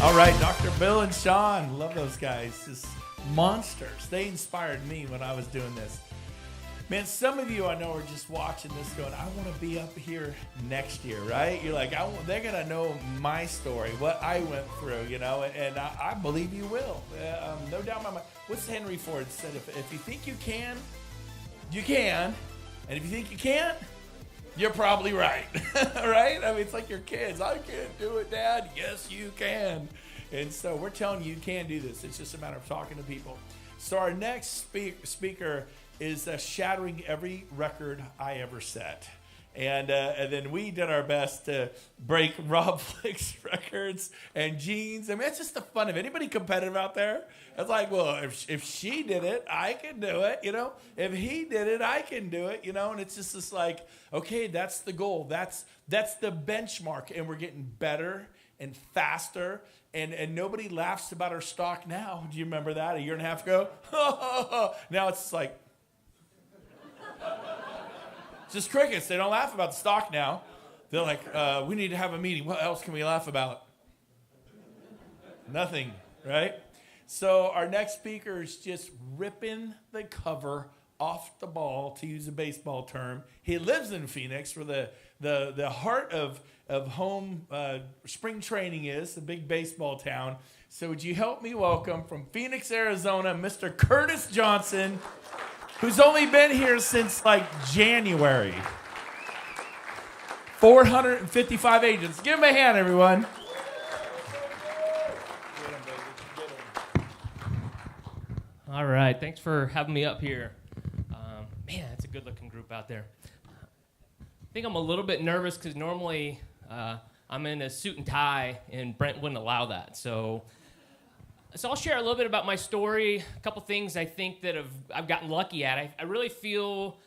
All right, Dr. Bill and Sean, love those guys. Just monsters. They inspired me when I was doing this. Man, some of you I know are just watching this going, I want to be up here next year, right? You're like, they're going to know my story, what I went through, you know, and I believe you will. No doubt in my mind. What's Henry Ford said? If you think you can, you can. And if you think you can't, you're probably right, right? I mean, it's like your kids. I can't do it, Dad. Yes, you can. And so we're telling you can do this. It's just a matter of talking to people. So our next speaker is shattering every record I ever set. And then we did our best to break Rob Flick's records and Gene's. I mean, it's just the fun of it. Anybody competitive out there? It's like, well, if she did it, I can do it, you know. If he did it, I can do it, you know. And it's just this like, okay, that's the goal. That's the benchmark. And we're getting better and faster. And nobody laughs about our stock now. Do you remember that a year and a half ago? Now it's like, just crickets. They don't laugh about the stock now. They're like, we need to have a meeting. What else can we laugh about? Nothing, right? So our next speaker is just ripping the cover off the ball, to use a baseball term. He lives in Phoenix, where the heart of home spring training is, the big baseball town. So would you help me welcome from Phoenix, Arizona, Mr. Curtis Johnson, who's only been here since like January. 455 agents. Give him a hand, everyone. All right, thanks for having me up here. Man, that's a good-looking group out there. I think I'm a little bit nervous because normally I'm in a suit and tie, and Brent wouldn't allow that. So I'll share a little bit about my story, a couple things I think that I've gotten lucky at. I really feel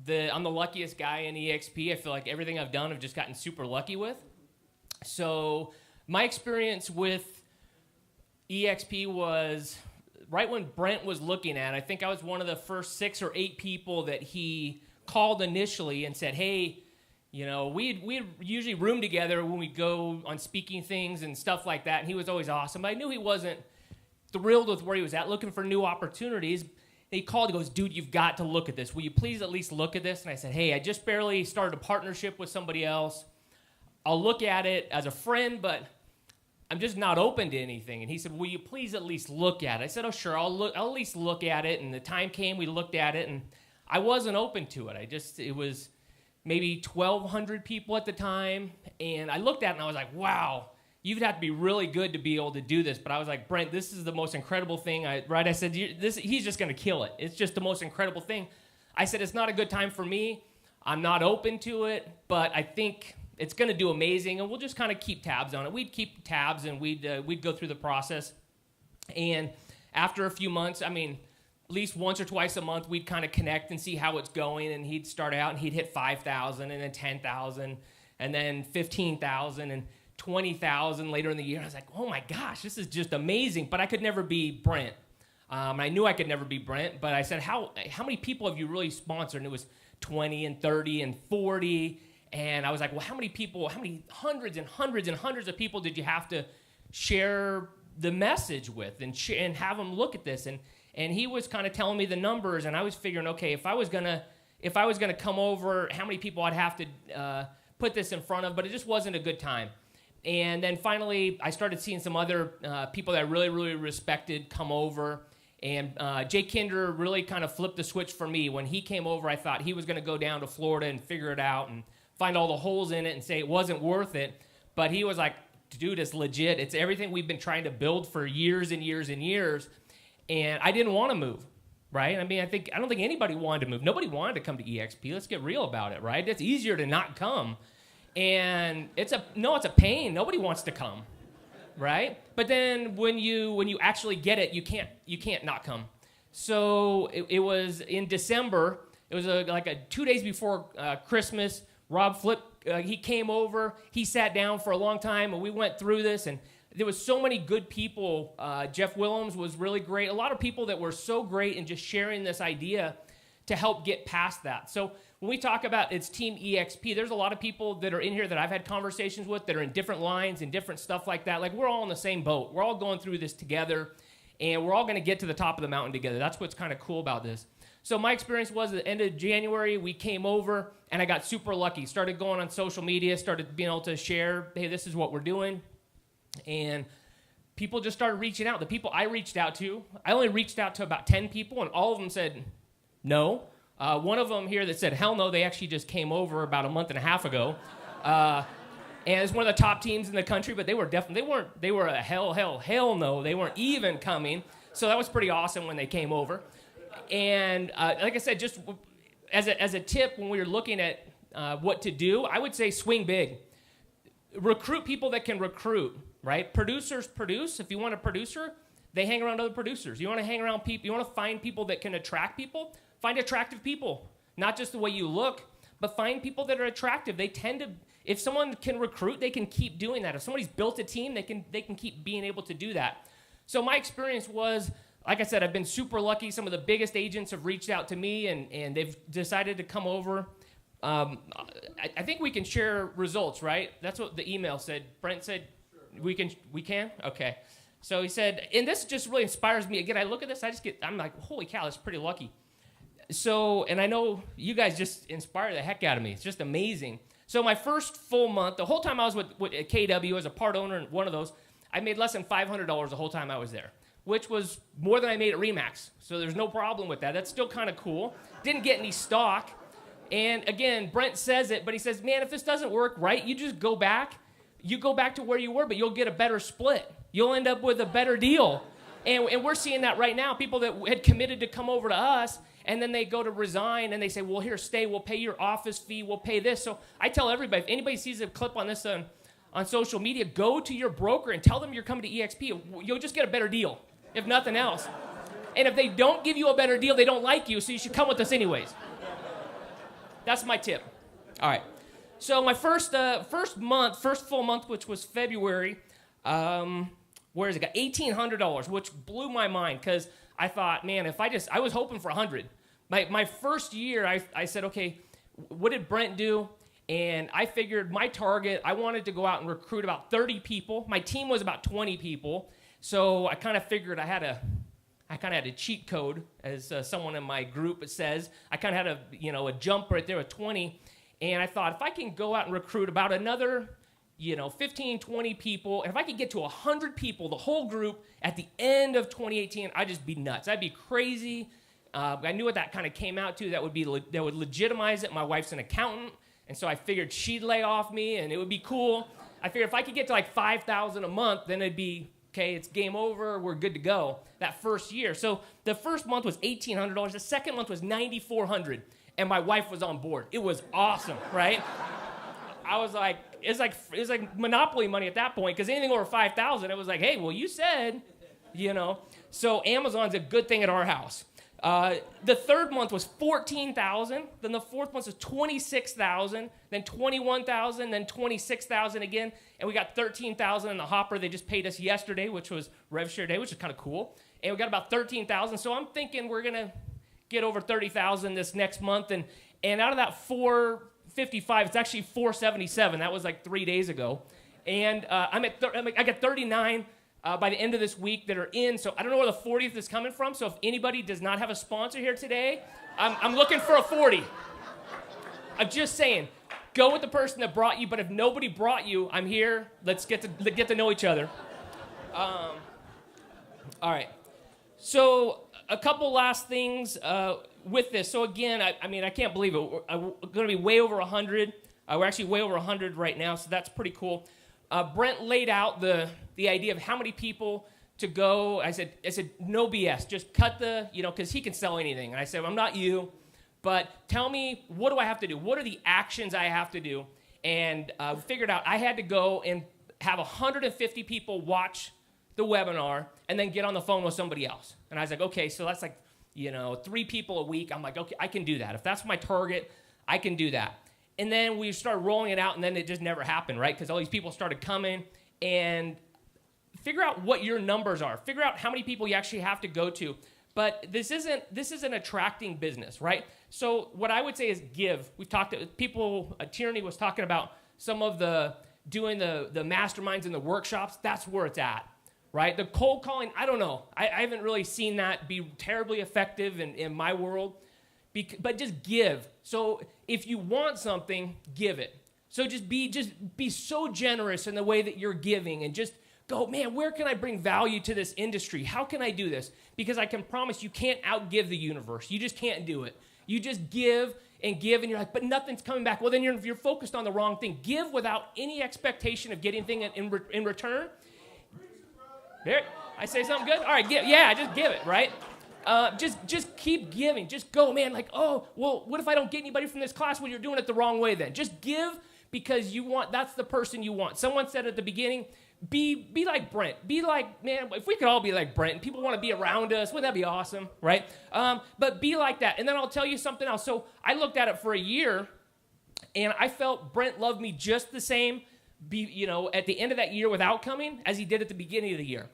that I'm the luckiest guy in EXP. I feel like everything I've done I've just gotten super lucky with. So my experience with EXP was right when Brent was looking at it. I think I was one of the first 6 or 8 people that he called initially and said, hey, you know, we'd usually room together when we go on speaking things and stuff like that, and he was always awesome. But I knew he wasn't thrilled with where he was at, looking for new opportunities. He called, he goes, dude, you've got to look at this. Will you please at least look at this? And I said, hey, I just barely started a partnership with somebody else. I'll look at it as a friend, but I'm just not open to anything. And he said, will you please at least look at it? I said, oh, sure, I'll at least look at it. And the time came, we looked at it, and I wasn't open to it. It was maybe 1,200 people at the time. And I looked at it, and I was like, wow, you'd have to be really good to be able to do this. But I was like, Brent, this is the most incredible thing. I said, he's just going to kill it. It's just the most incredible thing. I said, it's not a good time for me. I'm not open to it, but I think it's going to do amazing, and we'll just kind of keep tabs on it. We'd keep tabs, and we'd go through the process. And after a few months, I mean, at least once or twice a month, we'd kind of connect and see how it's going. And he'd start out, and he'd hit 5,000, and then 10,000, and then 15,000, and 20,000 later in the year. I was like, oh my gosh, this is just amazing. But I could never be Brent. I knew I could never be Brent, but I said, how many people have you really sponsored? And it was 20 and 30 and 40. And I was like, well, how many hundreds and hundreds and hundreds of people did you have to share the message with and have them look at this? And he was kind of telling me the numbers, and I was figuring, okay, if I was gonna come over, how many people I'd have to put this in front of, but it just wasn't a good time. And then finally, I started seeing some other people that I really, really respected come over. And Jay Kinder really kind of flipped the switch for me. When he came over, I thought he was going to go down to Florida and figure it out and find all the holes in it and say it wasn't worth it. But he was like, dude, it's legit. It's everything we've been trying to build for years and years and years. And I didn't want to move, right? I mean, I don't think anybody wanted to move. Nobody wanted to come to EXP. Let's get real about it, right? It's easier to not come. And it's a pain. Nobody wants to come, right? But then when you actually get it, you can't not come. So it was in December. It was like 2 days before Christmas. Rob Flip, he came over. He sat down for a long time, and we went through this. And there was so many good people. Jeff Willems was really great. A lot of people that were so great in just sharing this idea to help get past that. So when we talk about it's Team EXP, there's a lot of people that are in here that I've had conversations with that are in different lines and different stuff like that. Like, we're all in the same boat. We're all going through this together, and we're all going to get to the top of the mountain together. That's what's kind of cool about this. So my experience was at the end of January, we came over, and I got super lucky. Started going on social media, started being able to share, hey, this is what we're doing. And people just started reaching out. The people I reached out to, I only reached out to about 10 people, and all of them said no. One of them here that said hell no, they actually just came over about a month and a half ago. And it's one of the top teams in the country, but they were a hell no. They weren't even coming. So that was pretty awesome when they came over. And like I said, just as a tip when we were looking at what to do, I would say swing big. Recruit people that can recruit, right? Producers produce. If you want a producer, they hang around other producers. You want to hang around people, you want to find people that can attract people, find attractive people. Not just the way you look, but find people that are attractive. They tend to, if someone can recruit, they can keep doing that. If somebody's built a team, they can keep being able to do that. So my experience was, like I said, I've been super lucky. Some of the biggest agents have reached out to me, and they've decided to come over. I think we can share results, right? That's what the email said. Brent said, sure. We can? Okay. So he said, and this just really inspires me. Again, I look at this, I'm like, holy cow, that's pretty lucky. So, and I know you guys just inspire the heck out of me. It's just amazing. So my first full month, the whole time I was with KW as a part owner in one of those, I made less than $500 the whole time I was there, which was more than I made at Remax. So there's no problem with that. That's still kind of cool. Didn't get any stock. And again, Brent says it, but he says, man, if this doesn't work right, you just go back. You go back to where you were, but you'll get a better split. You'll end up with a better deal. And we're seeing that right now. People that had committed to come over to us, and then they go to resign, and they say, well, here, stay. We'll pay your office fee. We'll pay this. So I tell everybody, if anybody sees a clip on this on social media, go to your broker and tell them you're coming to EXP. You'll just get a better deal, if nothing else. And if they don't give you a better deal, they don't like you, so you should come with us anyways. That's my tip. All right. So my first full month, which was February, where is it? Got $1,800, which blew my mind because I thought, man, I was hoping for 100. My first year, I said, okay, what did Brent do? And I figured my target, I wanted to go out and recruit about 30 people. My team was about 20 people. So I kind of figured I kind of had a cheat code, as someone in my group says. I kind of had a jump right there with 20. And I thought, if I can go out and recruit about another 15, 20 people, and if I could get to 100 people, the whole group, at the end of 2018, I'd just be nuts. I'd be crazy. I knew what that kind of came out to. That would legitimize it. My wife's an accountant, and so I figured she'd lay off me, and it would be cool. I figured if I could get to like 5,000 a month, then it'd be, okay, it's game over, we're good to go that first year. So the first month was $1,800. The second month was $9,400, and my wife was on board. It was awesome, right? I was like, it's like Monopoly money at that point, because anything over 5,000, it was like, hey, well, you said, So Amazon's a good thing at our house. The third month was $14,000. Then the fourth month was $26,000. Then $21,000. Then $26,000 again. And we got $13,000 in the hopper. They just paid us yesterday, which was Rev Share Day, which is kind of cool. And we got about $13,000. So I'm thinking we're gonna get over $30,000 this next month. And out of that $455, it's actually $477. That was like 3 days ago. And I got 39 by the end of this week that are in. So I don't know where the 40th is coming from. So if anybody does not have a sponsor here today, I'm looking for a 40. I'm just saying, go with the person that brought you. But if nobody brought you, I'm here. Let's get to know each other. All right. So a couple last things with this. So again, I can't believe it. We're going to be way over 100. We're actually way over 100 right now, so that's pretty cool. Brent laid out the idea of how many people to go. I said no BS. Just cut because he can sell anything. And I said, I'm not you, but tell me, what do I have to do? What are the actions I have to do? And figured out I had to go and have 150 people watch the webinar and then get on the phone with somebody else. And I was like, okay, so that's like 3 people a week. I'm like, okay, I can do that. If that's my target, I can do that. And then we started rolling it out, and then it just never happened, right? Because all these people started coming. And figure out what your numbers are. Figure out how many people you actually have to go to. But this isn't attracting business, right? So what I would say is give. We've talked to people. Tierney was talking about some of doing the masterminds and the workshops. That's where it's at, right? The cold calling, I don't know. I haven't really seen that be terribly effective in my world. But just give. So if you want something, give it. So just be so generous in the way that you're giving, and just go, man, where can I bring value to this industry? How can I do this? Because I can promise you can't outgive the universe. You just can't do it. You just give, and you're like, but nothing's coming back. Well, then you're focused on the wrong thing. Give without any expectation of getting anything in return. There, I say something good? All right, just give it, right? Just keep giving. Just go, man, like, oh, well, what if I don't get anybody from this class? Well, you're doing it the wrong way then. Just give because that's the person you want. Someone said at the beginning, be like Brent. Be like, man, if we could all be like Brent and people want to be around us, wouldn't that be awesome, right? But be like that. And then I'll tell you something else. So I looked at it for a year, and I felt Brent loved me just the same, at the end of that year without coming as he did at the beginning of the year.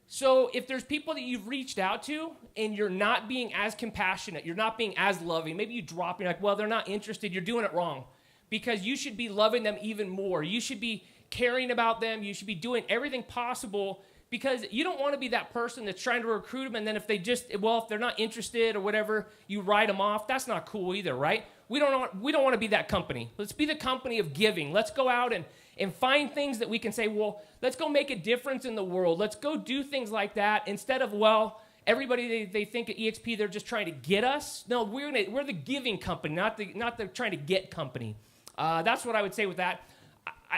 So if there's people that you've reached out to and you're not being as compassionate, you're not being as loving, maybe you drop, you're like, well, they're not interested, you're doing it wrong. Because you should be loving them even more. You should be caring about them. You should be doing everything possible, because you don't want to be that person that's trying to recruit them, and then if they're not interested or whatever, you write them off. That's not cool either, right? We don't want to be that company. Let's be the company of giving. Let's go out and find things that we can say, well, let's go make a difference in the world. Let's go do things like that instead of, well, everybody, they think at EXP they're just trying to get us. No, we're the giving company, not the trying to get company. That's what I would say with that.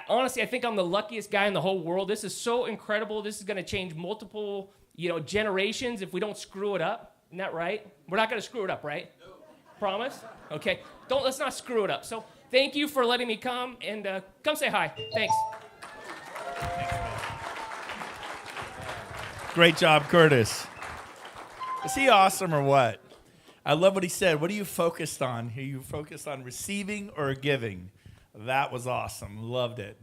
Honestly, I think I'm the luckiest guy in the whole world. This is so incredible. This is going to change multiple, generations if we don't screw it up. Isn't that right? We're not going to screw it up, right? No. Promise? Okay. Let's not screw it up. So thank you for letting me come, and come say hi. Thanks. Great job, Curtis. Is he awesome or what? I love what he said. What are you focused on? Are you focused on receiving or giving? That was awesome. Loved it.